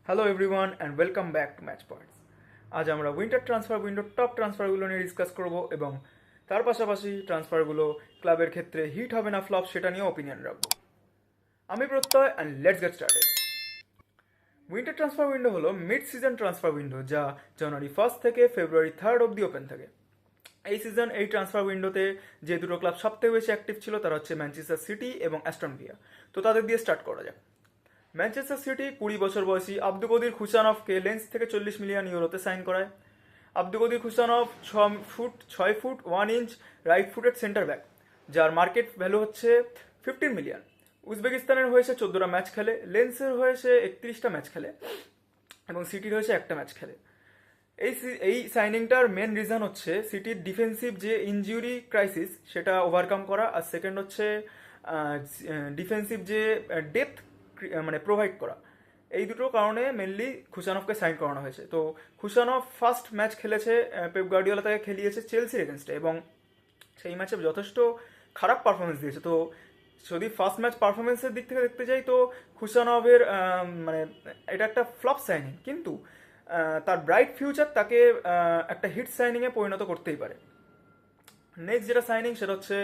Hello everyone and welcome back to match points. আজ আমরা winter transfer উইন্ডোর top ট্রান্সফারগুলো নিয়ে ডিসকাস করব এবং তার পাশাপাশি ট্রান্সফারগুলো ক্লাবের ক্ষেত্রে হিট হবে না ফ্লপ সেটা নিয়ে ওপিনিয়ন রাখবো। আমি প্রত্যয় and let's get started. Winter transfer window হলো মিড সিজন ট্রান্সফার উইন্ডো যা জানুয়ারি 1 থেকে ফেব্রুয়ারি 3 অবধি ওপেন থাকে। এই সিজন এই ট্রান্সফার উইন্ডোতে যে দুটো ক্লাব সবথেকে বেশি অ্যাক্টিভ ছিল তারা হচ্ছে ম্যানচেস্টার সিটি এবং অ্যাস্টন ভিলা। তো তাদের দিয়ে স্টার্ট করা যাক। ম্যানচেস্টার সিটি 20 বছর বয়সী আব্দুকদির খুসানভকে লেন্স থেকে 40 মিলিয়ন ইউরোতে সাইন করায়। আব্দুকদির খুসানভ 6 foot 1 inch right footed centre back, যার মার্কেট ভ্যালু হচ্ছে 15 মিলিয়ন। উজবেকিস্তানের হয়ে সে 14টা ম্যাচ খেলে, লেন্সের হয়ে সে 31টা ম্যাচ খেলে এবং সিটির হয়ে সে একটা ম্যাচ খেলে। এই সাইনিংটার মেন রিজন হচ্ছে সিটির ডিফেন্সিভ যে ইনজুরি ক্রাইসিস সেটা ওভারকাম করা, আর সেকেন্ড হচ্ছে ডিফেন্সিভ যে ডেপথ মানে প্রোভাইড করা। এই দুটো কারণে মেনলি খুসানভকে সাইন করানো হয়েছে। তো খুসানভ ফার্স্ট ম্যাচ খেলেছে, পেপ গার্ডিওলা তাকে খেলিয়েছে চেলসির এগেনস্টে এবং সেই ম্যাচে যথেষ্ট খারাপ পারফরমেন্স দিয়েছে। তো যদি ফার্স্ট ম্যাচ পারফরমেন্সের দিক থেকে দেখতে যাই তো খুসানভের মানে এটা একটা ফ্লপ সাইনিং, কিন্তু তার ব্রাইট ফিউচার তাকে একটা হিট সাইনিংয়ে পরিণত করতেই পারে। নেক্সট যেটা সাইনিং সেটা হচ্ছে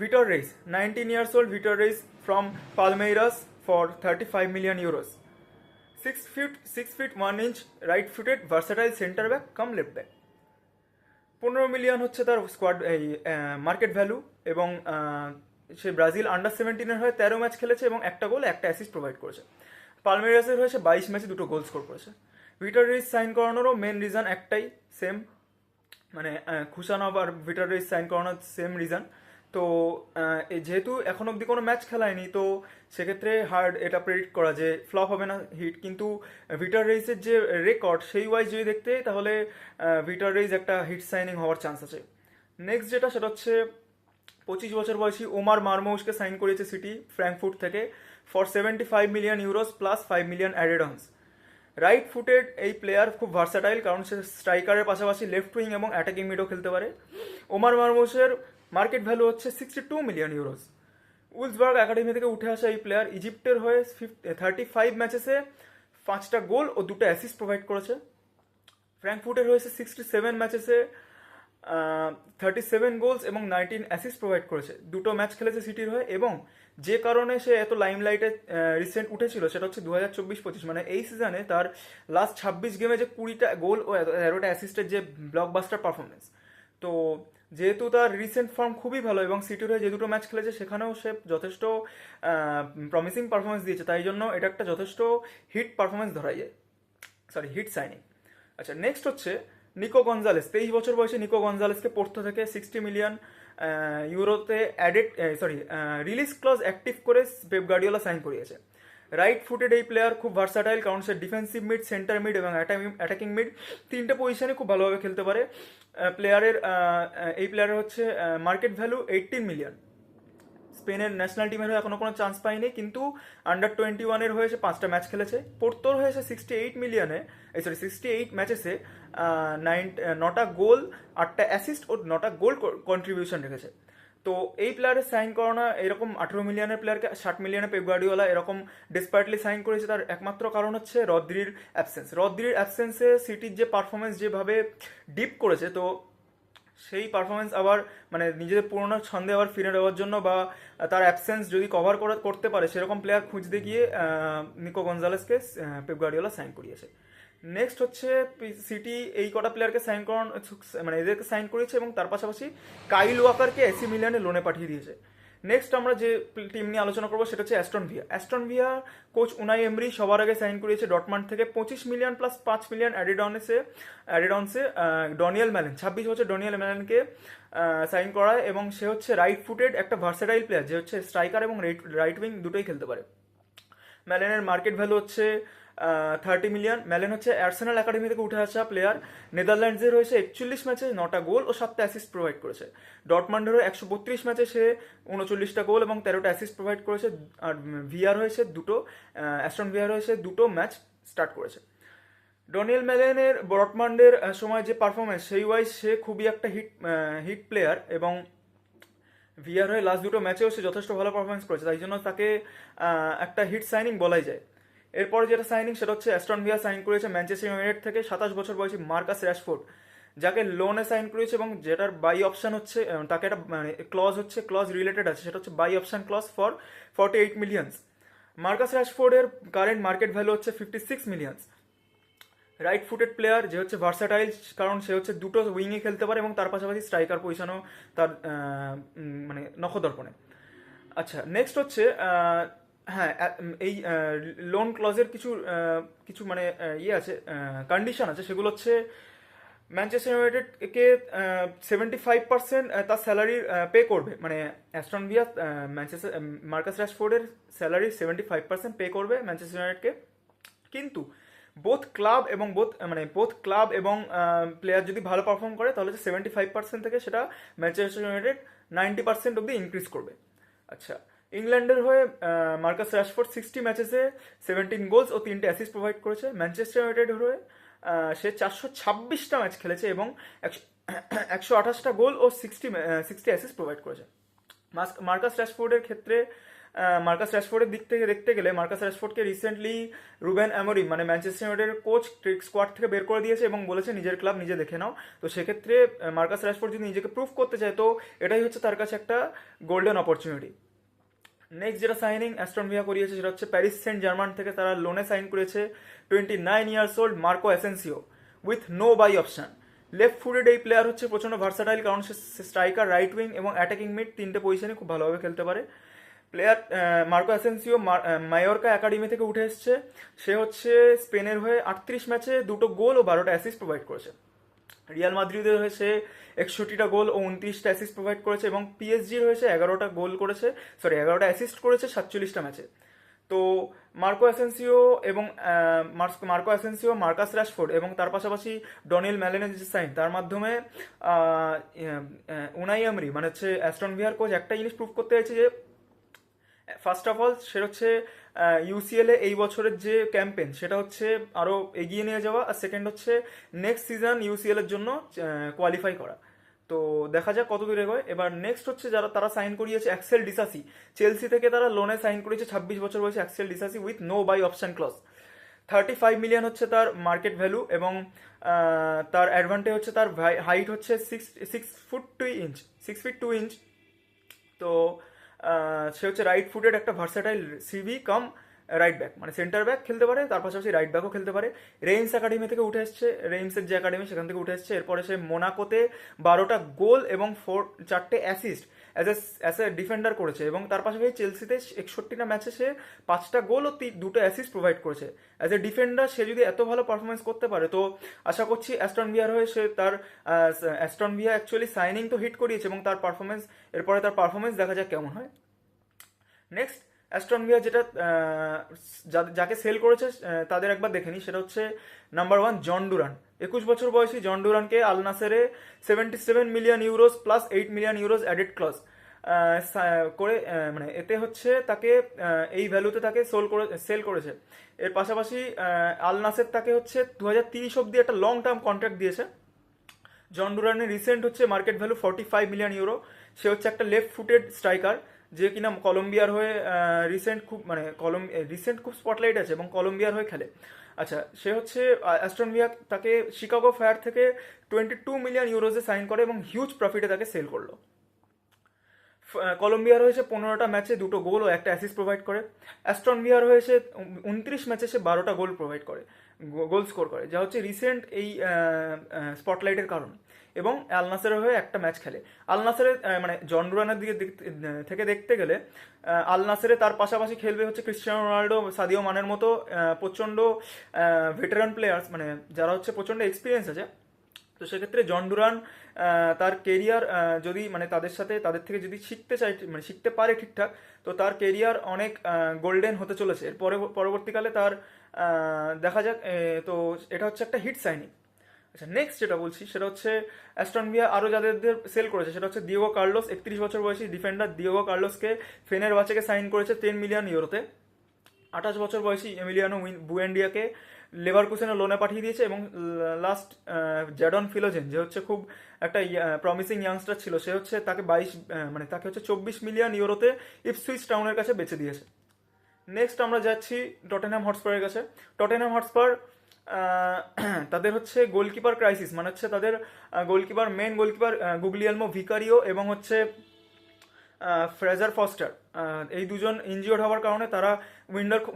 Vitor Reis, 19 years old Vitor Reis from Palmeiras for 35 million euros. 6 feet 1 inch right footed versatile centre back cum left back. 15 million হচ্ছে তার স্কোয়াড এই মার্কেট ভ্যালু এবং সে ব্রাজিল আন্ডার 17-এর হয়ে 13 ম্যাচ খেলেছে এবং একটা গোল একটা অ্যাসিস্ট প্রোভাইড করেছে। পালমেরাসের হয়েছে 22 ম্যাচে দুটো গোল স্কোর করেছে। ভিটর রেইস সাইন করানোরও মেন রিজন একটাই, সেম, মানে খুসানভ আর ভিটর রেইস সাইন করানোর সেম রিজন। তো যেহেতু এখন অবধি কোনো ম্যাচ খেলায়নি তো সেক্ষেত্রে হার্ড এটা প্রেডিক্ট করা যে ফ্লপ হবে না হিট, কিন্তু ভিটর রেইসের যে রেকর্ড সেই ওয়াইজ যদি দেখতে তাহলে ভিটর রেইস একটা হিট সাইনিং হওয়ার চান্স আছে। নেক্সট যেটা সেটা হচ্ছে 25 বছর বয়সী ওমার মারমৌসকে সাইন করেছে সিটি ফ্র্যাঙ্কফুর্ট থেকে for 75 million euros plus 5 million added ons. Right footed এই প্লেয়ার খুব ভার্সাটাইল, কারণ সে স্ট্রাইকারের পাশাপাশি লেফট উইং এবং অ্যাটাকিং মিডও খেলতে পারে। ওমার মারমৌসের মার্কেট ভ্যালু হচ্ছে 62 মিলিয়ন ইউরোস। উলসবার্গ একাডেমি থেকে উঠে আসা এই প্লেয়ার ইজিপ্টের হয়ে 35 ম্যাচেসে 5টা গোল ও 2টা অ্যাসিস্ট প্রোভাইড করেছে। ফ্র্যাঙ্কফুর্টের হয়েছে 67 ম্যাচেসে 37 গোলস এবং 19 অ্যাসিস্ট প্রোভাইড করেছে। দুটো ম্যাচ খেলেছে সিটির হয়ে এবং যে কারণে সে এত লাইমলাইটে রিসেন্ট উঠেছিল সেটা হচ্ছে 2024-25, মানে এই সিজনে তার লাস্ট 26 গেমে যে 20টা গোল ও 13টা অ্যাসিস্টের যে ব্লকবাস্টার পারফরমেন্স। তো যেহেতু তার রিসেন্ট ফর্ম খুবই ভালো এবং সিটির হয়ে যে দুটো ম্যাচ খেলেছে সেখানেও সে যথেষ্ট প্রমিসিং পারফরমেন্স দিয়েছে, তাই জন্য এটা একটা যথেষ্ট হিট পারফরমেন্স ধরা যায়, সরি হিট সাইনিং। আচ্ছা, নেক্সট হচ্ছে নিকো গঞ্জালেস। 23 বছর বয়সে নিকো গঞ্জালেসকে পোর্তো থেকে 60 মিলিয়ন ইউরোতে রিলিজ ক্লজ অ্যাক্টিভ করে পেপ গার্ডিওলা সাইন করিয়েছে। রাইট ফুটেড এই প্লেয়ার খুব ভার্সাটাইল, কারণ সে ডিফেন্সিভ মিড, সেন্টার মিড এবং অ্যাটাকিং মিড তিনটে পজিশনে খুব ভালোভাবে খেলতে পারে। এই প্লেয়ারের হচ্ছে মার্কেট ভ্যালু 18 মিলিয়ন। স্পেনের ন্যাশনাল টিমের হয়ে এখনো কোনো চান্স পায়নি, কিন্তু আন্ডার 21-এর হয়ে সে 5টা ম্যাচ খেলেছে। পোর্তোর হয়ে সে 68 ম্যাচেসে 9টা গোল, 8টা অ্যাসিস্ট ও 9টা গোল কন্ট্রিবিউশন রেখেছে। তো এই প্লেয়ারের সাইন করানো, এরকম 18 মিলিয়নের প্লেয়ারকে 60 মিলিয়নে পেপ গার্ডিওলা এরকম ডেসপারেটলি সাইন করেছে, তার একমাত্র কারণ হচ্ছে রদ্রির অ্যাবসেন্সে সিটির যে পারফরমেন্স যেভাবে ডিপ করেছে, তো সেই পারফরমেন্স আবার মানে নিজেদের পুরোনো ছন্দে আবার ফিরে নেওয়ার জন্য বা তার অ্যাবসেন্স যদি কভার করতে পারে সেরকম প্লেয়ার খুঁজতে গিয়ে নিকো গঞ্জালেসকে পেপ গার্ডিওলা সাইন করিয়েছে। নেক্সট হচ্ছে সিটি এই কটা প্লেয়ারকে সাইন করানো, মানে এদেরকে সাইন করিয়েছে এবং তার পাশাপাশি কাইল ওয়াকারকে 80 মিলিয়নে লোনে পাঠিয়ে দিয়েছে। নেক্সট আমরা যে টিম নিয়ে আলোচনা করবো সেটা হচ্ছে অ্যাস্টন ভিয়া কোচ উনাই এমরি সবার আগে সাইন করিয়েছে ডটমান্ড থেকে 25 মিলিয়ন প্লাস 5 মিলিয়ন অ্যাডিডনসে ডনিয়েল ম্যালেন, 26 বছর ডনিয়েল ম্যালেনকে সাইন করায় এবং সে হচ্ছে রাইট ফুটেড একটা ভার্সেটাইল প্লেয়ার যে হচ্ছে স্ট্রাইকার এবং রাইট উইং দুটোই খেলতে পারে। ম্যালেনের মার্কেট ভ্যালু হচ্ছে 30 মিলিয়ন। ম্যালেন হচ্ছে আর্সেনাল একাডেমি থেকে উঠে আসা প্লেয়ার। নেদারল্যান্ডসের হয়েছে 41 ম্যাচে 9টা গোল ও 7টা অ্যাসিস্ট প্রোভাইড করেছে। ডটমান্ডেরও 132 ম্যাচে সে 39টা গোল এবং 13টা অ্যাসিস্ট প্রোভাইড করেছে। আর অ্যাস্টন ভিয়ার হয়েছে দুটো ম্যাচ স্টার্ট করেছে। ডনিয়েল ম্যালেনের ডটমান্ডের সময় যে পারফরমেন্স সেই ওয়াইজ সে খুবই একটা হিট প্লেয়ার এবং ভিআর হয়ে লাস্ট দুটো ম্যাচেও সে যথেষ্ট ভালো পারফরমেন্স করেছে, তাই জন্য তাকে একটা হিট সাইনিং বলাই যায়। এরপরে যেটা সাইনিং সেটা হচ্ছে অ্যাস্টন ভিলা সাইন করেছে ম্যানচেস্টার ইউনাইটেড থেকে 27 বছর বয়সী মার্কাস র্যাশফোর্ড, যাকে লোনে সাইন করেছে এবং যেটার বাই অপশন হচ্ছে তাকে একটা মানে ক্লজ রিলেটেড আছে, সেটা হচ্ছে buy option clause for 48 million. Marcus র্যাশফোর্ডের কারেন্ট মার্কেট ভ্যালু হচ্ছে 56 মিলিয়ন। রাইট ফুটেড প্লেয়ার, যে হচ্ছে ভার্সাটাইল, কারণ সে হচ্ছে দুটো উইংয়ে খেলতে পারে এবং তার পাশাপাশি স্ট্রাইকার পজিশনও তার মানে নখদর্পণে। আচ্ছা, নেক্সট হচ্ছে হ্যাঁ এই লোন ক্লজের কিছু কিছু মানে ইয়ে আছে, কন্ডিশন আছে, সেগুলো হচ্ছে ম্যানচেস্টার ইউনাইটেডকে 75% তার স্যালারি পে করবে, মানে অ্যাস্টন ভিলা ম্যানচেস্টার মার্কাস র্যাশফোর্ডের স্যালারি 75% পে করবে ম্যানচেস্টার ইউনাইটেডকে। কিন্তু বোথ ক্লাব এবং প্লেয়ার যদি ভালো পারফর্ম করে তাহলে 75% থেকে সেটা ম্যানচেস্টার ইউনাইটেড 90% অব্দি ইনক্রিজ করবে। আচ্ছা, ইংল্যান্ডের হয়ে মার্কাস র্যাশফোর্ড 60 ম্যাচেসে 17 গোলস ও 3টে অ্যাসিস্ট প্রোভাইড করেছে। ম্যানচেস্টার ইউনাইটেড হয়ে সে 426টা ম্যাচ খেলেছে এবং 128টা গোল ও 60 অ্যাসিস্ট প্রোভাইড করেছে। মার্কাস র্যাশফোর্ডের ক্ষেত্রে মার্কাস র্যাশফোর্ডের দিক থেকে দেখতে গেলে মার্কাস র্যাশফোর্ডকে রিসেন্টলি রুবেন অ্যামোরিম মানে ম্যানচেস্টার ইউনাইটেডের কোচ স্কোয়াড থেকে বের করে দিয়েছে এবং বলেছে নিজের ক্লাব নিজে দেখে নাও। তো সেক্ষেত্রে মার্কাস র্যাশফোর্ড যদি নিজেকে প্রুভ করতে চায় তো এটাই হচ্ছে তার কাছে একটা গোল্ডেন অপরচুনিটি। নেক্সট যেটা সাইনিং অ্যাস্টন ভিলা করিয়েছে সেটা হচ্ছে প্যারিস সেন্ট জার্মান থেকে তারা লোনে সাইন করেছে 29 years old Marco Asensio with no buy option. Left footed এই প্লেয়ার হচ্ছে প্রচণ্ড ভার্সাটাইল, কারণ সে স্ট্রাইকার, রাইট উইং এবং অ্যাটাকিং মিড তিনটে পজিশনে খুব ভালোভাবে খেলতে পারে। Player Marco Asensio Mallorca academy থেকে উঠে এসছে। সে হচ্ছে স্পেনের হয়ে 38 ম্যাচে 2টো গোল ও 12টা অ্যাসিস্ট প্রোভাইড করেছে। রিয়াল মাদ্রিদের হয়েছে 61টা গোল ও 29টা অ্যাসিস্ট প্রোভাইড করেছে এবং পিএসজির হয়েছে 11টা অ্যাসিস্ট করেছে 47টা ম্যাচে। তো মার্কো অ্যাসেন্সিও মার্কাস র্যাশফোর্ড এবং তার পাশাপাশি ডনিয়েল ম্যালেনের যে সাইন, তার মাধ্যমে উনাই এমরি মানে হচ্ছে অ্যাস্টন ভিলার কোচ একটা জিনিস প্রুভ করতে চাইছে যে ফার্স্ট অফ অল সেটা হচ্ছে ইউসিএল এ এই বছরের যে ক্যাম্পেন সেটা হচ্ছে আরো এগিয়ে নিয়ে যাওয়া, আর সেকেন্ড হচ্ছে নেক্সট সিজন ইউসিএল এর জন্য কোয়ালিফাই করা। তো দেখা যাক কত দূর এগোয়। এবার নেক্সট হচ্ছে যারা তারা সাইন করিয়েছে অ্যাক্সেল ডিসাসি, চেলসি থেকে তারা লোনে সাইন করিয়েছে 26 বছর বয়সে Axel Disasi with no buy option clause. 35 million হচ্ছে তার মার্কেট ভ্যালু এবং তার অ্যাডভান্টেজ হচ্ছে তার হাইট হচ্ছে 6 ফিট 2 ইঞ্চ। তো সে হচ্ছে রাইট ফুটেড একটা ভার্সাটাইল সিভি কাম রাইট ব্যাক, মানে সেন্টার ব্যাক খেলতে পারে, তার পাশাপাশি রাইট ব্যাকও খেলতে পারে। রেইমস একাডেমি থেকে উঠে এসছে, রেইমসের যে একাডেমি সেখান থেকে উঠে এসছে। এরপরে সে মোনাকোতে 12টা গোল এবং 4টে অ্যাসিস্ট অ্যাজ এ ডিফেন্ডার করেছে এবং তার পাশাপাশি চেলসিতে 61টা ম্যাচে সে 5টা গোল ও 2টো অ্যাসিস্ট প্রোভাইড করেছে। অ্যাজ এ ডিফেন্ডার সে যদি এত ভালো পারফরমেন্স করতে পারে তো আশা করছি অ্যাস্টন ভিলার হয়ে সে তার অ্যাস্টন ভিলা অ্যাকচুয়ালি সাইনিং তো হিট করিয়েছে এবং তার পারফরমেন্স এরপরে তার পারফরমেন্স দেখা যাক কেমন হয়। নেক্সট অ্যাস্টন ভিলা যেটা যাকে সেল করেছে তাদের একবার দেখে নিই, সেটা হচ্ছে নাম্বার 1 জন ডুরান। 21 বছর বয়সী জন ডুরানকে আল নাসেরে 77 million euros plus 8 million euros added clause করে মানে এতে হচ্ছে তাকে এই ভ্যালুতে তাকে সেল করেছে। এর পাশাপাশি আল নাসের তাকে হচ্ছে 2030 অব্দি একটা লং টার্ম কন্ট্রাক্ট দিয়েছে। জন ডুরানের রিসেন্ট হচ্ছে মার্কেট ভ্যালু 45 মিলিয়ন ইউরো। সে হচ্ছে একটা লেফট ফুটেড স্ট্রাইকার যে কিনা কলম্বিয়ার হয়ে রিসেন্ট খুব স্পটলাইট আছে এবং কলম্বিয়ার হয়ে খেলে। আচ্ছা, সে হচ্ছে অ্যাস্টন ভিলা তাকে শিকাগো ফায়ার থেকে 22 মিলিয়ন ইউরোজে সাইন করে এবং হিউজ প্রফিটে তাকে সেল করলো। কলম্বিয়ার হয়েছে 15টা ম্যাচে 2টো গোল ও একটা অ্যাসিস্ট প্রোভাইড করে। অ্যাস্টন ভিলার হয়েছে 29 ম্যাচে সে 12টা গোল স্কোর করে, যা হচ্ছে রিসেন্ট এই স্পটলাইটের কারণ। এবং আল নাসেরের হয়ে একটা ম্যাচ খেলে। আল নাসেরের মানে জন ডুরানের থেকে দেখতে গেলে আল নাসেরে তার পাশাপাশি খেলবে হচ্ছে ক্রিস্টিয়ানো রোনাল্ডো, সাদিও মানের মতো প্রচণ্ড ভেটেরান প্লেয়ার্স, মানে যারা হচ্ছে প্রচণ্ড এক্সপিরিয়েন্স আছে। তো সেক্ষেত্রে জন ডুরান তার কেরিয়ার যদি মানে তাদের থেকে যদি শিখতে পারে ঠিকঠাক, তো তার কেরিয়ার অনেক গোল্ডেন হতে চলেছে। এর পরবর্তীকালে তার দেখা যাক। তো এটা হচ্ছে একটা হিট সাইনিং। আচ্ছা, নেক্সট যেটা বলছি সেটা হচ্ছে অ্যাস্টন ভিলা আরও যাদের সেল করেছে সেটা হচ্ছে দিয়েগো কার্লোস। 31 বছর বয়সী ডিফেন্ডার দিয়েগো কার্লোসকে ফেনেরবাচেকে সাইন করেছে 10 মিলিয়ন ইউরোতে। 28 বছর বয়সী এমিলিয়ানো বুয়েন্ডিয়াকে লেভারকুসেনে লোনে পাঠিয়ে দিয়েছে এবং লাস্ট জ্যাডন ফিলোজেন যে হচ্ছে খুব একটা প্রমিসিং ইয়াংস্টার ছিল, সে হচ্ছে তাকে 24 মিলিয়ন ইউরোতে ইপসুইচ টাউনের কাছে বেচে দিয়েছে। নেক্সট আমরা যাচ্ছি টটেনহ্যাম হটস্পারের কাছে। টটেনহ্যাম হটস্পার আহ, তাদের হচ্ছে গোলকিপার ক্রাইসিস, মানে হচ্ছে তাদের গোলকিপার, মেন গোলকিপার গুগলিয়ালমো ভিকারিও এবং হচ্ছে ফ্রেজার ফস্টার, এই দুজন ইনজিওর্ড হওয়ার কারণে তারা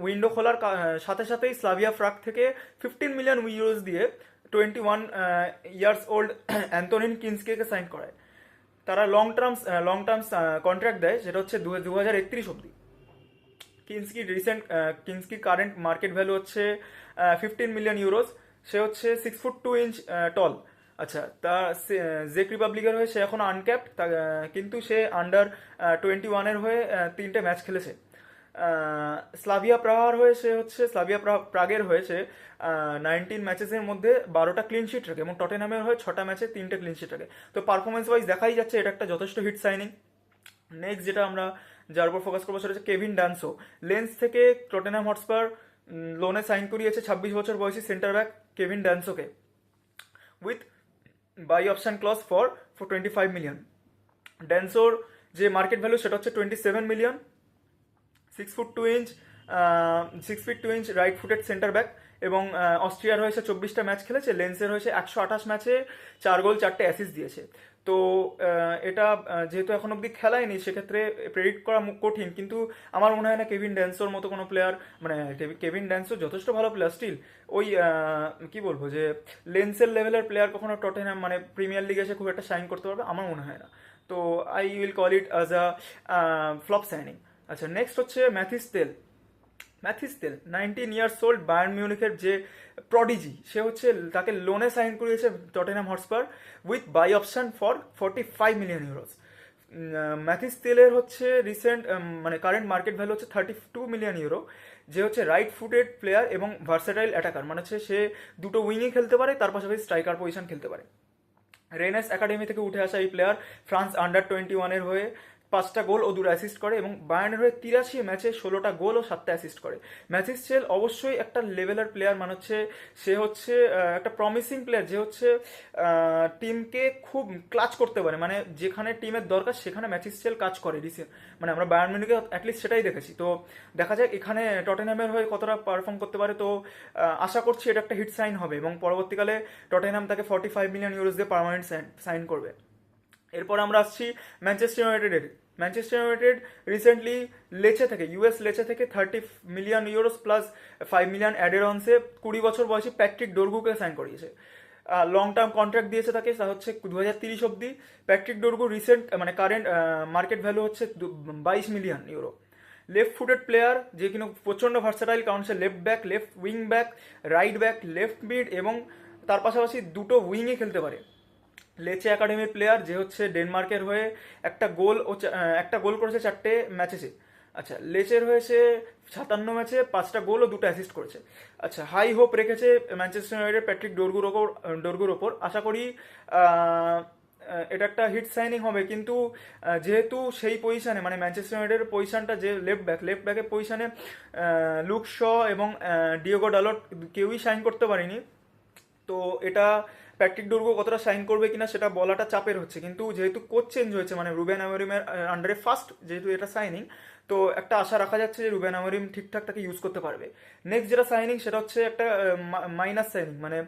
উইন্ডো খোলার সাথে সাথেই স্লাভিয়া প্রাগ থেকে 15 মিলিয়ন ইউরোস দিয়ে 21 ইয়ার্স ওল্ড অ্যান্টনিন কিনস্কিকে সাইন করায়। তারা লং টার্মস কন্ট্রাক্ট দেয়, যেটা হচ্ছে 2031 অব্দি। কিনস্কির কারেন্ট মার্কেট ভ্যালু হচ্ছে 15 মিলিয়ন ইউরোস। সে হচ্ছে 6 ফুট 2 ইঞ্চ টল। আচ্ছা, জেক রিপাবলিকের হয়ে সে এখন আনক্যাপড, কিন্তু সে আন্ডার 21-এর হয়ে 3টে ম্যাচ খেলেছে। স্লাভিয়া প্রাগের হয়েছে 19 ম্যাচেসের মধ্যে 12টা ক্লিন শিট রাখে এবং টটেনহামের হয়ে 6টা ম্যাচে 3টে ক্লিন শিট রাখে। তো পারফরমেন্স ওয়াইজ দেখাই যাচ্ছে এটা একটা যথেষ্ট হিট সাইনিং। নেক্সট যেটা আমরা যার উপর ফোকাস করবো সেটা হচ্ছে কেভিন ডানসো। লেন্স থেকে টটেনহ্যাম হটস্পার লোনে সাইন করিয়েছে 26 বছর বয়সী সেন্টার ব্যাক কেভিন ড্যানসোকে with buy option clause for 25 million. ড্যানসোর যে মার্কেট ভ্যালু সেটা হচ্ছে 27 million. 6 foot 2 inch 6 feet 2 inch right footed centre back এবং অস্ট্রিয়ার হয়েছে 24টা ম্যাচ খেলেছে। লেন্সের হয়েছে 128 ম্যাচে 4 গোল 4টে অ্যাসিস্ট দিয়েছে। তো এটা যেহেতু এখন অব্দি খেলায়নি, সেক্ষেত্রে প্রেডিক্ট করা কঠিন, কিন্তু আমার মনে হয় না কেভিন ড্যান্সোর মতো কোনো প্লেয়ার, মানে কেভিন ড্যান্সো যথেষ্ট ভালো প্লেয়ার স্টিল, ওই কি বলবো যে লেন্সের লেভেলের প্লেয়ার কখনো টটেনহ্যাম মানে প্রিমিয়ার লিগে এসে খুব একটা শাইন করতে পারবে আমার মনে হয় না। তো I will call it as a flop signing. আচ্ছা, নেক্সট হচ্ছে ম্যাথিস তেল 19 ইয়ার্স ওল্ড বায়ার্ন মিউনিখের যে প্রডিজি, সে হচ্ছে তাকে লোনে সাইন করিয়েছে Tottenham Hotspur with buy option for 45 million euros. Mathys তেলের হচ্ছে রিসেন্ট মানে কারেন্ট মার্কেট ভ্যালু হচ্ছে 32 মিলিয়ন ইউরো। যে হচ্ছে রাইট ফুটেড প্লেয়ার এবং ভার্সেটাইল অ্যাটাকার, মানে হচ্ছে সে দুটো উইংয়ে খেলতে পারে, তার পাশাপাশি স্ট্রাইকার পজিশন খেলতে পারে। রেনেস একাডেমি থেকে উঠে আসা এই প্লেয়ার ফ্রান্স আন্ডার 21-এর হয়ে 5টা গোল ও 2টা অ্যাসিস্ট করে এবং বায়ার্নের হয়ে 83 ম্যাচে 16টা গোল ও 7টা অ্যাসিস্ট করে। ম্যাথিস চেল অবশ্যই একটা লেভেলের প্লেয়ার, মানে হচ্ছে সে হচ্ছে একটা প্রমিসিং প্লেয়ার, যে হচ্ছে টিমকে খুব ক্লাচ করতে পারে, মানে যেখানে টিমের দরকার সেখানে ম্যাথিস চেল কাজ করে মানে আমরা বায়ার্ন মিউনিখে অ্যাটলিস্ট সেটাই দেখেছি। তো দেখা যাক এখানে টটেনহ্যামের হয়ে কতটা পারফর্ম করতে পারে। তো আশা করছি এটা একটা হিট সাইন হবে এবং পরবর্তীকালে টটেনহ্যাম তাকে 45 মিলিয়ন ইউরোস দিয়ে পার্মানেন্ট সাইন করবে। এরপর আমরা আসছি Manchester United recently US Lecce থেকে 30 million euros plus 5 million added ons 20 বছর বয়সী প্যাট্রিক ডোরগুকে সাইন করিয়েছে। লং টার্ম কন্ট্রাক্ট দিয়েছে তাকে, তা হচ্ছে 2030 অব্দি। প্যাট্রিক ডোরগু রিসেন্ট মানে কারেন্ট মার্কেট ভ্যালু হচ্ছে 22 million euro. Left footed player, যে কিনা প্রচণ্ড ভার্সাটাইল, কারণ সে left back, left wing back, right back, left mid এবং তার পাশাপাশি দুটো উইংয়ে খেলতে পারে। লেচে একাডেমির প্লেয়ার, যে হচ্ছে ডেনমার্কের হয়ে একটা গোল করেছে 4টে ম্যাচেসে। আচ্ছা, লেচের হয়েছে 57 ম্যাচে 5টা গোল ও 2টা অ্যাসিস্ট করেছে। আচ্ছা, হাই হোপ রেখেছে ম্যানচেস্টার ইউনাইটেড প্যাট্রিক ডোরগুর ওপর। আশা করি এটা একটা হিট সাইনিং হবে, কিন্তু যেহেতু সেই পজিশনে মানে ম্যানচেস্টার ইউনাইটেডের পজিশনটা যে লেফট ব্যাকের পজিশনে লুক শ এবং ডিয়েগো ডালট কেউই সাইন করতে পারেনি। তো এটা প্যাট্রিক ডোরগো কতটা সাইন করবে কিনা সেটা বলাটা চাপের হচ্ছে, কিন্তু যেহেতু কোচ চেঞ্জ হয়েছে মানে রুবেন আমরিমের আন্ডারে ফার্স্ট যেহেতু এটা সাইনিং, তো একটা আশা রাখা যাচ্ছে যে রুবেন আমরিম ঠিকঠাক তাকে ইউজ করতে পারবে। নেক্সট যেটা সাইনিং সেটা হচ্ছে একটা মাইনাস সাইনিং, মানে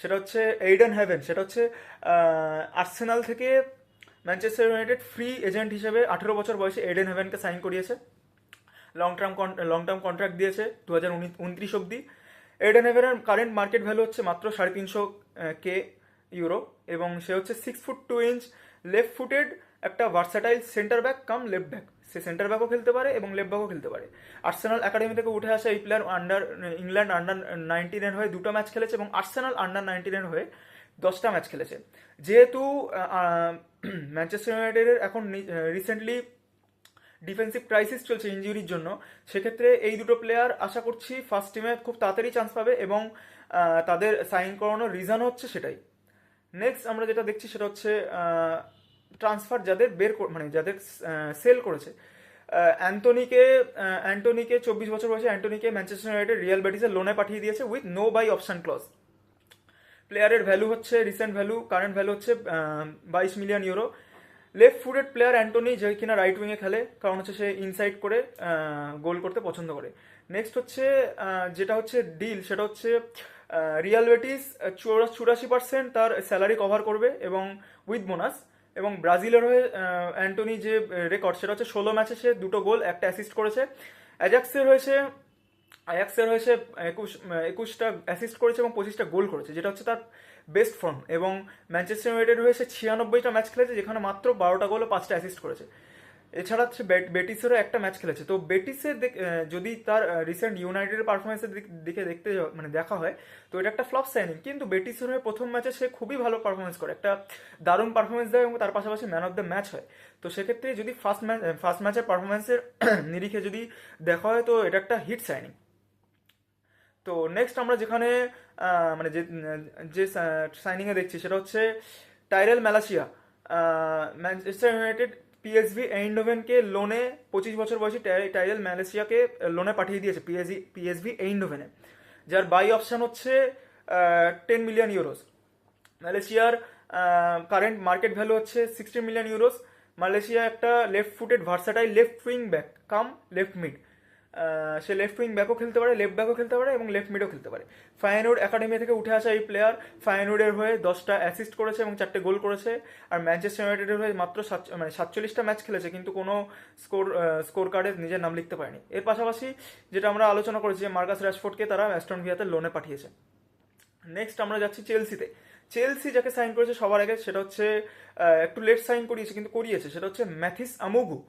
সেটা হচ্ছে এইডেন হ্যাভেন। সেটা হচ্ছে আর্সেনাল থেকে ম্যানচেস্টার ইউনাইটেড ফ্রি এজেন্ট হিসেবে 18 বছর বয়সে এইডেন হ্যাভেনকে সাইন করিয়েছে। লং টার্ম কন্ট্রাক্ট দিয়েছে 2029 অব্দি। এডেন হেভেনের কারেন্ট মার্কেট ভ্যালু হচ্ছে মাত্র 350K ইউরো এবং সে হচ্ছে 6 ফুট 2 ইঞ্চ লেফট ফুটেড একটা versatile centre back cum left back. সে সেন্টার ব্যাকও খেলতে পারে এবং লেফট ব্যাকও খেলতে পারে। আর্সেনাল একাডেমি থেকে উঠে আসা এই প্লেয়ার ইংল্যান্ড আন্ডার 19-এর হয়ে 2টা ম্যাচ খেলেছে এবং আর্সেনাল আন্ডার 19-এর হয়ে 10টা ম্যাচ খেলেছে। যেহেতু ম্যানচেস্টার ইউনাইটেডের এখন রিসেন্টলি ডিফেন্সিভ ক্রাইসিস চলছে ইনজুরির জন্য, সেক্ষেত্রে এই দুটো প্লেয়ার আশা করছি ফার্স্ট টিমে খুব তাড়াতাড়ি চান্স পাবে এবং তাদের সাইন করানোর রিজন হচ্ছে সেটাই। নেক্সট আমরা যেটা দেখছি সেটা হচ্ছে ট্রান্সফার যাদের সেল করেছে। অ্যান্টনিকে 24 বছর বয়সে অ্যান্টনিকে ম্যানচেস্টার ইউনাইটেড রিয়াল বেটিসে লোনে পাঠিয়ে দিয়েছে with no buy option clause. প্লেয়ারের ভ্যালু হচ্ছে কারেন্ট ভ্যালু হচ্ছে 22 million euro. Left footed player Antony, যে কিনা রাইট উইংয়ে খেলে, কারণ হচ্ছে সে ইনসাইড করে গোল করতে পছন্দ করে। নেক্সট হচ্ছে যেটা হচ্ছে ডিল, সেটা হচ্ছে রিয়াল বেটিস 84% তার স্যালারি কভার করবে এবং উইথ বোনাস। এবং ব্রাজিলের হয়ে অ্যান্টনি যে রেকর্ড, সেটা হচ্ছে 16 ম্যাচে সে 2 গোল 1টা অ্যাসিস্ট করেছে। অ্যাজাক্সের হয়েছে আয়াক্সের হয়েছে 21টা অ্যাসিস্ট করেছে এবং 25টা গোল করেছে, যেটা হচ্ছে তার বেস্ট ফর্ম। এবং ম্যানচেস্টার ইউনাইটেড হয়েছে 96টা ম্যাচ খেলেছে, যেখানে মাত্র 12টা গোল ও 5টা অ্যাসিস্ট করেছে। এছাড়া হচ্ছে বেটিসেরও একটা ম্যাচ খেলেছে। তো বেটিসের যদি তার রিসেন্ট ইউনাইটেডের পারফরমেন্সের দিকে দেখতে মানে দেখা হয়, তো এটা একটা ফ্লপ সাইনিং। কিন্তু বেটিসের হয়ে প্রথম ম্যাচে সে খুবই ভালো পারফরমেন্স করে, একটা দারুণ পারফরমেন্স দেয় এবং তার পাশাপাশি ম্যান অফ দ্য ম্যাচ হয়। তো সেক্ষেত্রে যদি ফার্স্ট ম্যাচের পারফরমেন্সের নিরিখে যদি দেখা হয়, তো এটা একটা হিট সাইনিং। তো নেক্সট আমরা যেখানে মানে যে সাইনিংয়ে দেখছি, সেটা হচ্ছে টাইরেল ম্যালাসিয়া। ম্যানচেস্টার ইউনাইটেড পিএসভি এইন্ডোভেনকে লোনে, 25 বছর বয়সী টাইরেল ম্যালেসিয়াকে লোনে পাঠিয়ে দিয়েছে পিএসভি এইন্ডোভেনে, যার বাই অপশন হচ্ছে 10 মিলিয়ন ইউরোস। মালয়েশিয়ার কারেন্ট মার্কেট ভ্যালু হচ্ছে 60 মিলিয়ন ইউরোস। মালয়েশিয়া একটা left footed versatile left wing back cum left mid. সে লেফট উইং ব্যাকও খেলতে পারে, লেফট ব্যাকও খেলতে পারে এবং লেফট মিডও খেলতে পারে। ফায়ানুড একাডেমি থেকে উঠে আসা এই প্লেয়ার ফায়ানুডের হয়ে 10টা অ্যাসিস্ট করেছে এবং 4টে গোল করেছে। আর ম্যানচেস্টার ইউনাইটেডের হয়ে মাত্র 47টা ম্যাচ খেলেছে, কিন্তু কোনো স্কোর কার্ডে নিজের নাম লিখতে পারেনি। এর পাশাপাশি যেটা আমরা আলোচনা করেছি, যে মার্কাস রাশফোর্ডকে তারা অ্যাস্টন ভিলাতে লোনে পাঠিয়েছে। নেক্সট আমরা যাচ্ছি চেলসিতে। চেলসি যাকে সাইন করেছে সবার আগে, সেটা হচ্ছে একটু লেট সাইন করিয়েছে কিন্তু করিয়েছে, সেটা হচ্ছে ম্যাথিস আমুগু।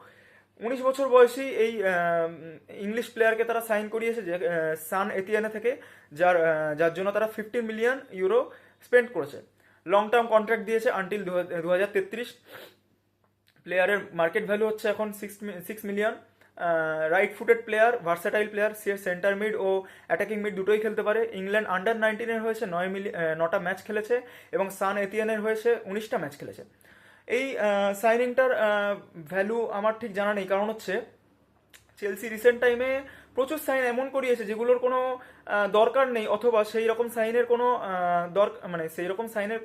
19 বছর বয়সী এই ইংলিশ প্লেয়ারকে তারা সাইন করিয়েছে, যে সান এতিয়ানে থেকে, যার জন্য তারা 15 মিলিয়ন ইউরো স্পেন্ড করেছে। লং টার্ম কন্ট্রাক্ট দিয়েছে আনটিল 2033। প্লেয়ারের মার্কেট ভ্যালু হচ্ছে এখন 6 million. Right footed player, versatile player, সে সেন্টার মিড ও অ্যাটাকিং মিড দুটোই খেলতে পারে। ইংল্যান্ড আন্ডার 19-এর হয়েছে 9টা ম্যাচ খেলেছে এবং সান এতিয়ানের হয়েছে 19টা ম্যাচ খেলেছে। এই সাইনিংটার ভ্যালু আমার ঠিক জানা নেই, কারণ হচ্ছে চেলসি রিসেন্ট টাইমে প্রচুর সাইন এমন করিয়েছে যেগুলোর কোনো দরকার নেই, অথবা সেই রকম সাইনের কোনো মানে সেই রকম সাইনের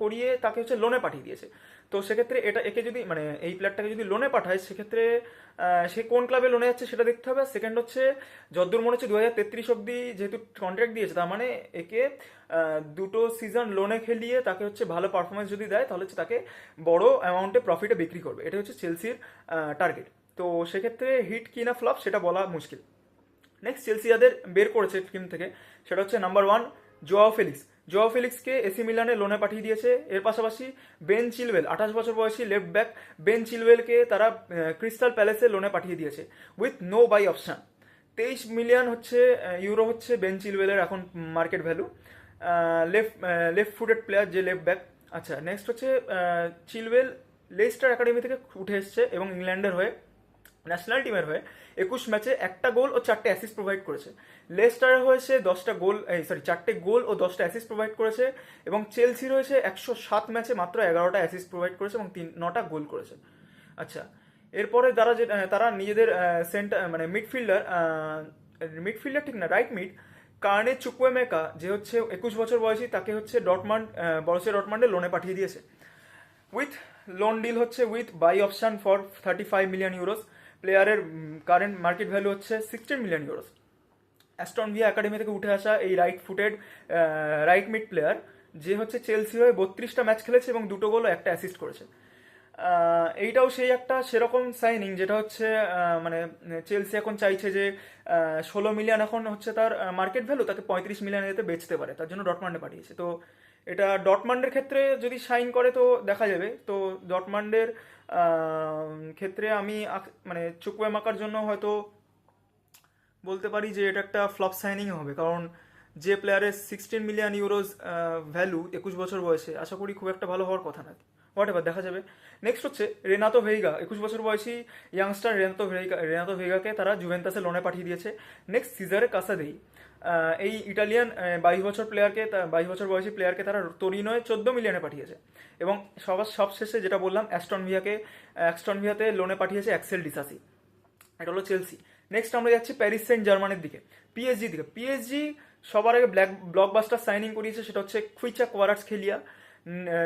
করিয়ে তাকে হচ্ছে লোনে পাঠিয়ে দিয়েছে। তো সেক্ষেত্রে একে যদি মানে এই প্লেয়ারটাকে যদি লোনে পাঠায়, সেক্ষেত্রে সে কোন ক্লাবে লোনে যাচ্ছে সেটা দেখতে হবে। সেকেন্ড হচ্ছে, যতদূর মনে হচ্ছে 2033 অব্দি যেহেতু কন্ট্রাক্ট দিয়েছে, তার মানে একে 2টো সিজন লোনে খেলিয়ে তাকে হচ্ছে ভালো পারফরমেন্স যদি দেয়, তাহলে হচ্ছে তাকে বড় অ্যামাউন্টে প্রফিটে বিক্রি করবে। এটা হচ্ছে চেলসির টার্গেট। তো সেক্ষেত্রে হিট কি না ফ্লপ সেটা বলা মুশকিল। নেক্সট চেলসি যাদের বের করেছে টিম থেকে, সেটা হচ্ছে নাম্বার 1 জোয়াও ফেলিক্স। জোয়াও ফেলিক্সকে এসি মিলানে লোনে পাঠিয়ে দিয়েছে। এর পাশাপাশি বেন চিলওয়েল, 28 বছর বয়সী লেফট ব্যাক বেন চিলওয়েলকে তারা ক্রিস্টাল প্যালেসে লোনে পাঠিয়ে দিয়েছে with no buy option. 23 million হচ্ছে ইউরো হচ্ছে বেন চিলওয়েলের এখন market value. Left footed player, যে লেফট ব্যাক। আচ্ছা, নেক্সট হচ্ছে চিলওয়েল লেস্টার একাডেমি থেকে উঠে এসছে এবং ইংল্যান্ডের হয়ে ন্যাশনাল টিমের হয়ে 21 ম্যাচে 1টা গোল ও 4টে অ্যাসিস্ট প্রোভাইড করেছে। লেস্টারের হয়েছে 10টা গোল, 4টে গোল ও 10টা অ্যাসিস্ট প্রোভাইড করেছে। এবং চেলসি রয়েছে 107 ম্যাচে মাত্র 11টা অ্যাসিস্ট প্রোভাইড করেছে এবং 9টা গোল করেছে। আচ্ছা, এরপরে তারা নিজেদের সেন্টার মানে মিডফিল্ডার ঠিক না, রাইট মিড কার্নে চুকুয়েমেকা, যে হচ্ছে 21 বছর বয়সী, তাকে হচ্ছে বরুসিয়া ডর্টমান্ডে লোনে পাঠিয়ে দিয়েছে উইথ লোন ডিল হচ্ছে with buy option for 35 million euros. প্লেয়ারের কারেন্ট মার্কেট ভ্যালু হচ্ছে 16 million euros. Aston Villa academy থেকে উঠে আসা এই right footed right mid player, যে হচ্ছে চেলসি হয়ে 32টা ম্যাচ খেলেছে এবং 2টো গোল ও 1টা অ্যাসিস্ট করেছে। এইটাও সেই একটা সেরকম সাইনিং, যেটা হচ্ছে মানে চেলসি এখন চাইছে যে 16 মিলিয়ন এখন হচ্ছে তার মার্কেট ভ্যালু, তাকে 35 মিলিয়ন যেতে বেচতে পারে, তার জন্য ডটমান্ডে পাঠিয়েছে। তো এটা ডটমান্ডের ক্ষেত্রে যদি সাইন করে তো দেখা যাবে। তো ডটমান্ডের ক্ষেত্রে আমি মানে চুকুয়েমাকার জন্য হয়তো বলতে পারি যে এটা একটা ফ্লপ সাইনিং হবে, কারণ যে প্লেয়ারের 16 মিলিয়ন ইউরোজ ভ্যালু 21 বছর বয়সে, আশা করি খুব একটা ভালো হওয়ার কথা না। হোয়াট এভার, দেখা যাবে। নেক্সট হচ্ছে রেনাতো ভেইগা, 21 বছর বয়সী ইয়াংস্টার রেনাতো ভেইগাকে তারা জুভেন্টাসে লোনে পাঠিয়ে দিয়েছে। নেক্সট সিজারে কাসাদেই, এই ইটালিয়ান 22 বছর বয়সী প্লেয়ারকে তারা তোরিনোয় 14 মিলিয়নে পাঠিয়েছে। এবং সবশেষে যেটা বললাম, অ্যাস্টন ভিয়াতে লোনে পাঠিয়েছে অ্যাক্সেল ডিসাসি। এটা হলো চেলসি। নেক্সট আমরা যাচ্ছি প্যারিস সেন্ট জার্মানির দিকে, পিএসজি দিকে। পিএসজি সবার আগে ব্লকবাস্টার সাইনিং করিয়েছে, সেটা হচ্ছে খুইচা কোয়ারাটসখেলিয়া।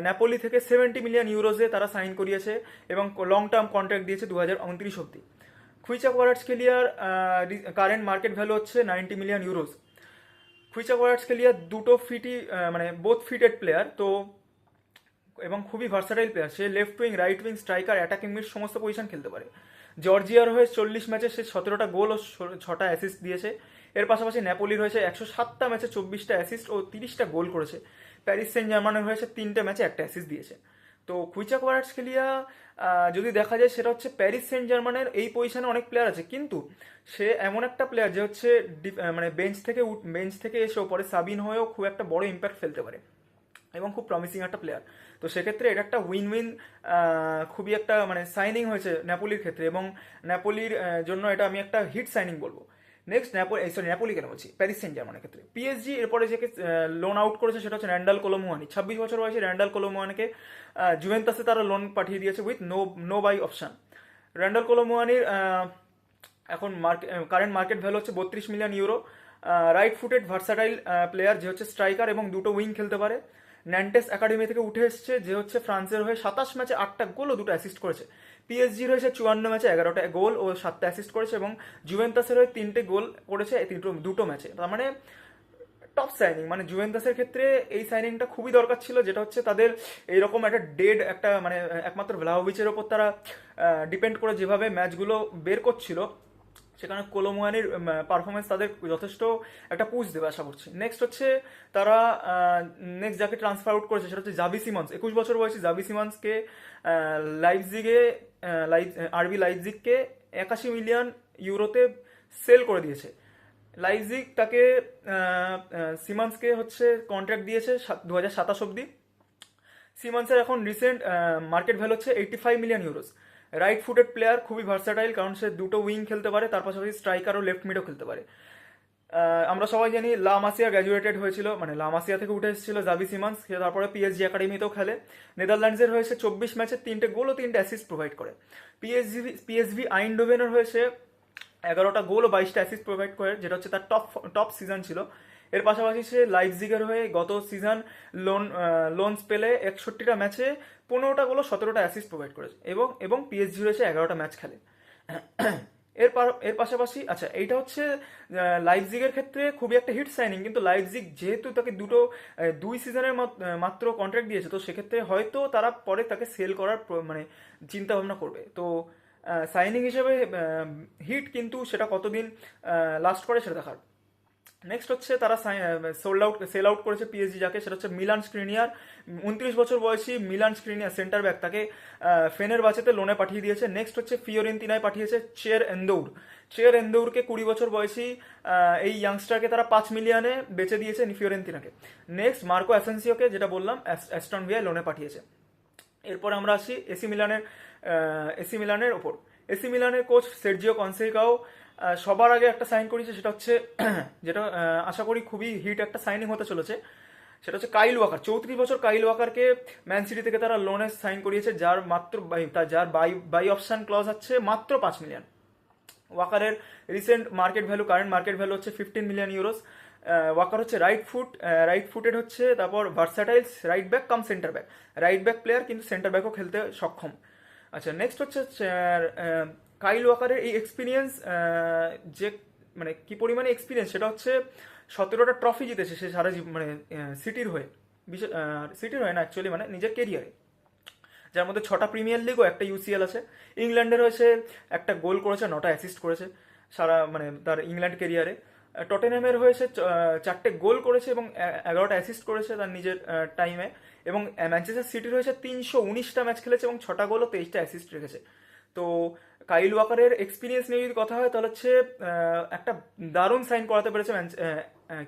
নেপোলি থেকে 70 মিলিয়ন ইউরোজে তারা সাইন করিয়েছে এবং লং টার্ম কন্ট্রাক্ট দিয়েছে 2029 অব্দি। খুইচা কোয়ারাটস্কেলিয়ার কারেন্ট মার্কেট ভ্যালু হচ্ছে 90 মিলিয়ন ইউরোস। খুইচা কোয়ারাটস্কেলিয়া দুটো ফিটই মানে বোথ ফিটেড প্লেয়ার তো, এবং খুবই ভার্সাটাইল প্লেয়ার। সে left wing, right wing, striker, attacking mid সমস্ত পজিশন খেলতে পারে। জর্জিয়ার হয়ে 40 ম্যাচে সে 17টা গোল ও 6টা অ্যাসিস্ট দিয়েছে। এর পাশাপাশি নেপোলির হয়েছে 107টা ম্যাচে 24টা অ্যাসিস্ট ও 30টা গোল করেছে। প্যারিস সেন্ট জার্মানের হয়েছে 3টে ম্যাচে একটা অ্যাসিস্ট দিয়েছে। তো খুইচা কোয়ারাটস্কেলিয়া যদি দেখা যায় সেটা হচ্ছে প্যারিস সেন্ট জার্মানের এই পজিশনে অনেক প্লেয়ার আছে, কিন্তু সে এমন একটা প্লেয়ার যে হচ্ছে মানে বেঞ্চ থেকে এসেও পরে সাবিন হয়েও খুব একটা বড় ইম্প্যাক্ট ফেলতে পারে এবং খুব প্রমিসিং একটা প্লেয়ার। তো সেক্ষেত্রে এটা একটা উইন উইন খুবই একটা মানে সাইনিং হয়েছে নেপোলির ক্ষেত্রে, এবং নেপোলির জন্য এটা আমি একটা হিট সাইনিং বলবো। নেক্সট নেপোলি কেন বলছি, প্যারিস সেন্ট জার্মানের ক্ষেত্রে পিএসজি এরপরে যে লোন আউট করেছে সেটা হচ্ছে র্যান্ডাল কোলোমুয়ানি। 26 বছর বয়সী র্যান্ডাল কোলোমুয়ানিকে জুভেন্টাসে তারা লোন পাঠিয়ে দিয়েছে with no buy option. Randal কোলোমুয়ানির এখন কারেন্ট মার্কেট ভ্যালু হচ্ছে 32 million euro. Right footed versatile player যে হচ্ছে স্ট্রাইকার এবং দুটো উইং খেলতে পারে। ন্যান্টেস একাডেমি থেকে উঠে এসছে, যে হচ্ছে ফ্রান্সের হয়ে 27 ম্যাচে 8টা গোল ও 2টা অ্যাসিস্ট করেছে। পিএসজির হয়েছে 54 ম্যাচে 11টা গোল ও 7টা অ্যাসিস্ট করেছে, এবং জুভেন্টাসের হয়ে 3টে গোল করেছে দুটো ম্যাচে। তার মানে টপ সাইনিং, মানে জুভেন্টাসের ক্ষেত্রে এই সাইনিংটা খুবই দরকার ছিল, যেটা হচ্ছে তাদের এইরকম একটা ডেড একটা মানে একমাত্র ভ্লাহোভিচের ওপর তারা ডিপেন্ড করে যেভাবে ম্যাচগুলো বের করছিল, সেখানে কোলোমুয়ানির পারফরমেন্স তাদের যথেষ্ট একটা পুশ দেবে আশা করছি। নেক্সট হচ্ছে তারা নেক্সট যাকে ট্রান্সফার আউট করেছে সেটা হচ্ছে জাভি সিমন্স। 21 বছর বয়সী জাভি সিমন্সকে লাইপজিগে আরবি লাইপজিগকে 81 মিলিয়ন ইউরোতে সেল করে দিয়েছে। লাইপজিগ তাকে সিমন্সকে হচ্ছে কন্ট্রাক্ট দিয়েছে 2027 অব্দি। সিমন্সের এখন রিসেন্ট মার্কেট ভ্যালু হচ্ছে 85 million euros. Right footed player, খুবই ভার্সাটাইল, কারণ সে দুটো উইং খেলতে পারে, তার পাশাপাশি স্ট্রাইকার ও লেফট মিডও খেলতে পারে। আমরা সবাই জানি লা মাসিয়া গ্র্যাজুয়েটেড হয়েছিল, মানে লা মাসিয়া থেকে উঠে এসেছিল জাভি সিমন্স, সে তারপরে পিএসজি একাডেমিতেও খেলে। নেদারল্যান্ডসের হয়েছে 24 ম্যাচে 3টে গোল ও 3টে অ্যাসিস্ট প্রোভাইড করে। পিএসভি আইনডোভেনের হয়েছে 11টা গোল ও 22টা অ্যাসিস্ট প্রোভাইড করে, যেটা হচ্ছে তার টপ সিজন ছিল। এর পাশাপাশি সে লাইপজিগের হয়ে গত সিজন লোন স্পেলে 61টা ম্যাচে 15টা গোল ও 17টা অ্যাসিস্ট প্রোভাইড করেছে, এবং পিএসজি রয়েছে 11টা ম্যাচ খেলে। এর পাশাপাশি আচ্ছা, এইটা হচ্ছে লাইপজিগের ক্ষেত্রে খুবই একটা হিট সাইনিং, কিন্তু লাইপজিগ যেহেতু তাকে দুই সিজনের মাত্র কন্ট্রাক্ট দিয়েছে, তো সেক্ষেত্রে হয়তো তারা পরে তাকে সেল করার মানে চিন্তা ভাবনা করবে। তো সাইনিং হিসেবে হিট, কিন্তু সেটা কতদিন লাস্ট করে সেটা দেখার। নেক্সট হচ্ছে তারা সেল আউট করেছে পিএসজি যাকে, সেটা হচ্ছে মিলান স্ক্রিনিয়ার। 29 বছর বয়সী মিলান স্ক্রিনিয়ার সেন্টার ব্যাক, তাকে ফেনের বাঁচেতে লোনে পাঠিয়ে দিয়েছে। নেক্সট হচ্ছে ফিওরেন্তিনায় পাঠিয়েছে চের এন্দৌরকে। 20 বছর বয়সী এই ইয়াংস্টারকে তারা 5 মিলিয়নে বেচে দিয়েছে ফিওরেন্তিনাকে। নেক্সট মার্কো অ্যাসেন্সিওকে, যেটা বললাম, অ্যাস্টন ভিলায় লোনে পাঠিয়েছে। এরপর আমরা আসি এসি মিলানের ওপর। এসি মিলানের কোচ সের্জিও কনসেইকাও সবার আগে একটা সাইন করেছে, সেটা হচ্ছে যেটা আশা করি খুবই হিট একটা সাইনিং হতে চলেছে, সেটা হচ্ছে কাইল ওয়াকার। 34 বছর কাইল ওয়াকারকে ম্যান সিটি থেকে তারা লোনে সাইন করিয়েছে, যার বাই অপশন ক্লজ আছে মাত্র 5 মিলিয়ন। ওয়াকারের recent market value, current market value হচ্ছে 15 মিলিয়ন ইউরোস। ওয়াকার হচ্ছে রাইট ফুটেড হচ্ছে, তারপর versatile right back cum centre back, right back player কিন্তু সেন্টার ব্যাকও খেলতে সক্ষম। আচ্ছা, নেক্সট হচ্ছে কাইল ওয়াকারের এই এক্সপিরিয়েন্স, যে মানে কি পরিমাণে এক্সপিরিয়েন্স, সেটা হচ্ছে 17টা ট্রফি জিতেছে সে সারা মানে সিটির হয়ে, সিটির হয়ে না অ্যাকচুয়ালি, মানে নিজের কেরিয়ারে, যার মধ্যে 6টা প্রিমিয়ার লিগ ও একটা ইউসিএল আছে। ইংল্যান্ডের হয়েছে একটা গোল করেছে, 9টা অ্যাসিস্ট করেছে সারা মানে তার ইংল্যান্ড কেরিয়ারে। টটেনহ্যামের হয়েছে 4টে গোল করেছে এবং 11টা অ্যাসিস্ট করেছে তার নিজের টাইমে। এবং ম্যানচেস্টার সিটির হয়েছে 319টা ম্যাচ খেলেছে এবং 6টা গোল ও 23টা অ্যাসিস্ট রেখেছে। তো কাইল ওয়াকারের এক্সপিরিয়েন্স নিয়ে যদি কথা হয় তাহলে হচ্ছে একটা দারুণ সাইন করাতে পেরেছে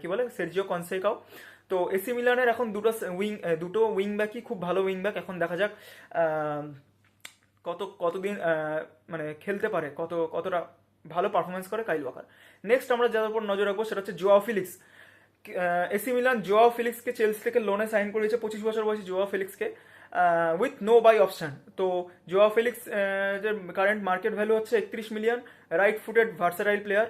কি বলে সের্জিও কনসেইকাও। তো এসি মিলানের এখন দুটো উইং ব্যাকই খুব ভালো উইং ব্যাক। এখন দেখা যাক কতদিন মানে খেলতে পারে, কতটা ভালো পারফরমেন্স করে কাইল ওয়াকার। নেক্সট আমরা যার উপর নজর রাখবো সেটা হচ্ছে Joao Felix. AC Milan Joao ফিলিক্সকে চেলসি থেকে লোনে সাইন করেছে, 25 বছর বয়সী জোয়াও ফিলিক্সকে উইথ নো বাই অপশন। তো জোয়াও ফিলিক্স যে কারেন্ট মার্কেট ভ্যালু হচ্ছে 31 million. Right footed versatile player,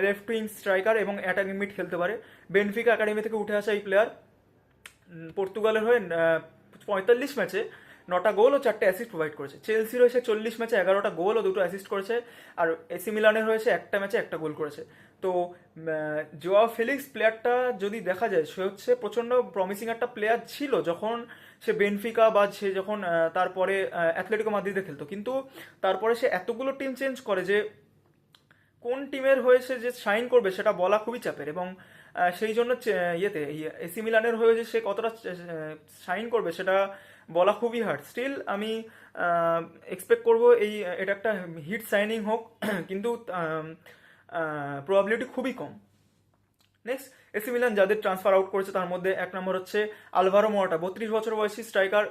left wing striker এবং অ্যাটাকিং মিড খেলতে পারে। বেনফিকা একাডেমি থেকে উঠে আসা এই প্লেয়ার পর্তুগালের হয়ে 45 ম্যাচে 9টা গোল ও 4টে অ্যাসিস্ট প্রোভাইড করেছে। চেলসির হয়েছে 40 ম্যাচে 11টা গোল ও 2টো অ্যাসিস্ট করেছে, আর এসি মিলানের হয়েছে একটা ম্যাচে একটা গোল করেছে। তো জোয়া ফেলিক্স প্লেয়ারটা যদি দেখা যায়, সে হচ্ছে প্রচণ্ড প্রমিসিং একটা প্লেয়ার ছিল যখন সে বেনফিকা বা সে যখন তারপরে অ্যাথলেটিকো মাদ্রিদে খেলতো, কিন্তু তারপরে সে এতগুলো টিম চেঞ্জ করে যে কোন টিমের হয়েছে যে সাইন করবে সেটা বলা খুবই চাপের, এবং সেই জন্য এসি মিলানের হয়ে যে সে কতটা সাইন করবে সেটা বলা খুবই হার্ড। স্টিল আমি এক্সপেক্ট করব এটা একটা হিট সাইনিং হোক, কিন্তু প্রবাবিলিটি খুবই কম। নেক্সট, এসি মিলান যাদের ট্রান্সফার আউট করেছে তার মধ্যে এক নম্বর হচ্ছে আলভারো মোরাটা। 32 বছর বয়সী স্ট্রাইকার,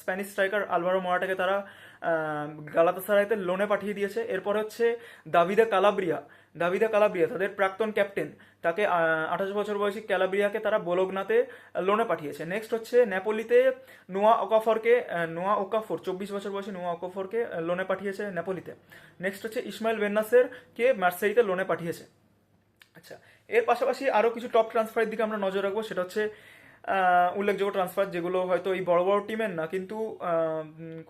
স্প্যানিশ স্ট্রাইকার আলভারো মোরাটাকে তারা গালাতাসারাইতে লোনে পাঠিয়ে দিয়েছে। এরপর হচ্ছে দাভিদে কালাব্রিয়া। তাদের প্রাক্তন ক্যাপ্টেন, তাকে 28 বছর বয়সী ক্যালাব্রিয়াকে তারা বোলোগনাতে লোনে পাঠিয়েছে। নেক্সট হচ্ছে নেপোলিতে নোয়া ওকাফোর 24 বছর বয়সী নোয়া ওকাফোরকে লোনে পাঠিয়েছে নেপোলিতে। নেক্সট হচ্ছে ইসমাইল বেন্নাসের কে মার্সেইতে লোনে পাঠিয়েছে। আচ্ছা, এর পাশাপাশি আরও কিছু টপ ট্রান্সফারের দিকে আমরা নজর রাখবো, সেটা হচ্ছে উল্লেখযোগ্য ট্রান্সফার যেগুলো হয়তো এই বড় বড় টিমের না, কিন্তু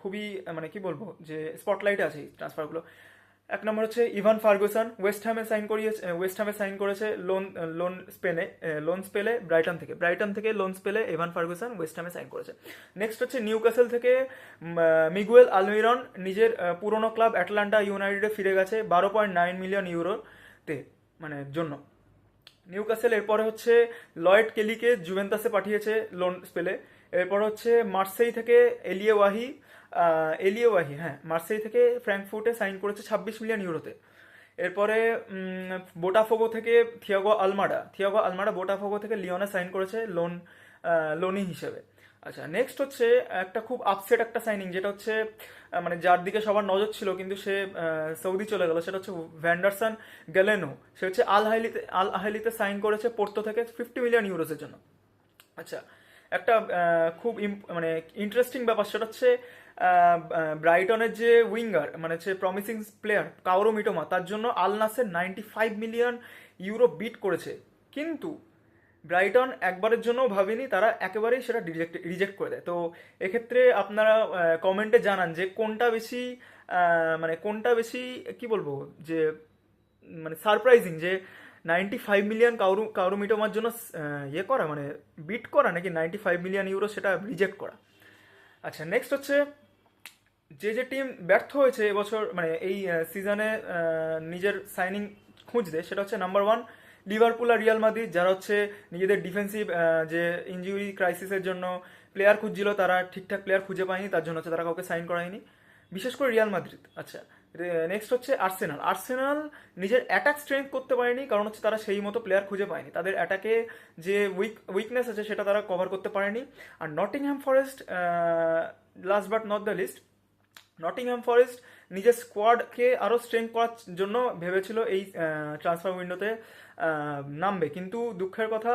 খুবই মানে কি বলবো যে স্পটলাইটে আছে এই ট্রান্সফারগুলো। এক নম্বর হচ্ছে ইভান ফার্গুসন, ওয়েস্ট হ্যামে সাইন করেছে লোন স্পেলে ব্রাইটন থেকে লোন স্পেলে ইভান ফার্গুসন ওয়েস্ট হ্যামে সাইন করেছে। নেক্সট হচ্ছে নিউক্যাসল থেকে মিগুয়েল আলমিরন নিজের পুরনো ক্লাব অ্যাটলান্টা ইউনাইটেডে ফিরে গেছে 12.9 মিলিয়ন ইউরোতে মানে জন্য নিউক্যাসল। এরপরে হচ্ছে লয়েড কেলিকে জুভেন্টাসে পাঠিয়েছে লোন স্পেলে। এরপর হচ্ছে মার্সেই থেকে এলিয়ে ওয়াহি মার্সেই থেকে ফ্র্যাঙ্কফুর্টে সাইন করেছে 26 মিলিয়ন ইউরোতে। এরপরে বোটাফোগো থেকে থিয়াগো আলমাডা বোটাফোগো থেকে লিওনে সাইন করেছে লোনি হিসেবে। আচ্ছা, নেক্সট হচ্ছে একটা খুব আপসেট একটা সাইনিং, যেটা হচ্ছে মানে যার দিকে সবার নজর ছিল কিন্তু সে সৌদি চলে গেল, সেটা হচ্ছে ভ্যান্ডারসন গ্যালেনো। সে হচ্ছে আল আহলিতে সাইন করেছে পোর্তো থেকে 50 মিলিয়ন ইউরোসের জন্য। আচ্ছা, একটা খুব মানে ইন্টারেস্টিং ব্যাপার, সেটা হচ্ছে ব্রাইটনের যে উইঙ্গার মানে হচ্ছে প্রমিসিং প্লেয়ার কাওরো মিটোমা, তার জন্য আল নাসের 95 মিলিয়ন ইউরো বিট করেছে, কিন্তু ব্রাইটন একবারের জন্যও ভাবেনি, তারা একেবারেই সেটা রিজেক্ট করে দেয়। তো এক্ষেত্রে আপনারা কমেন্টে জানান যে কোনটা বেশি কি বলবো যে মানে সারপ্রাইজিং, যে 95 মিলিয়ন কাউরু মিটোমার জন্য করা মানে বিট করা, নাকি 95 মিলিয়ন ইউরো সেটা রিজেক্ট করা। আচ্ছা, নেক্সট হচ্ছে যে টিম ব্যর্থ হয়েছে এবছর মানে এই সিজনে নিজের সাইনিং খুঁজতে, সেটা হচ্ছে নাম্বার 1 লিভারপুল আর রিয়াল মাদ্রিদ, যারা হচ্ছে নিজেদের ডিফেন্সিভ যে ইনজুরি ক্রাইসিসের জন্য প্লেয়ার খুঁজছিল, তারা ঠিকঠাক প্লেয়ার খুঁজে পায়নি, তার জন্য হচ্ছে তারা কাউকে সাইন করায়নি, বিশেষ করে রিয়াল মাদ্রিদ। আচ্ছা, নেক্সট হচ্ছে আর্সেনাল নিজের অ্যাটাক স্ট্রেংথ করতে পারেনি, কারণ হচ্ছে তারা সেই মতো প্লেয়ার খুঁজে পায়নি, তাদের অ্যাটাকে যে উইকনেস আছে সেটা তারা কভার করতে পারেনি। আর Nottingham Forest, last but not the least, Nottingham Forest নিজের স্কোয়াডকে আরও স্ট্রেংথ করার জন্য ভেবেছিল এই ট্রান্সফার উইন্ডোতে নামবে, কিন্তু দুঃখের কথা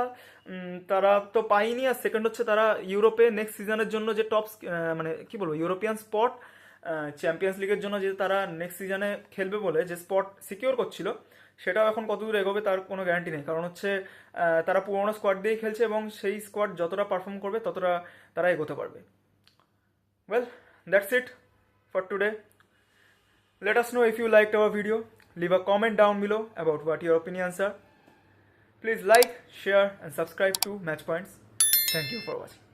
তারা তো পায়নি। আর সেকেন্ড হচ্ছে তারা ইউরোপে নেক্সট সিজনের জন্য যে টপ মানে কি বলবো ইউরোপিয়ান স্পট চ্যাম্পিয়ন্স লিগের জন্য যে তারা নেক্সট সিজনে খেলবে বলে যে স্পট সিকিওর করছিল, সেটাও এখন কতদূর এগোবে তার কোনো গ্যারান্টি নেই, কারণ হচ্ছে তারা পুরোনো স্কোয়াড দিয়েই খেলছে এবং সেই স্কোয়াড যতটা পারফর্ম করবে ততটা তারা এগোতে পারবে। Well, that's it for today. Let us know if you liked our video. Leave a comment down below about what your opinions are. Please like, share and subscribe to Match Points. Thank you for watching.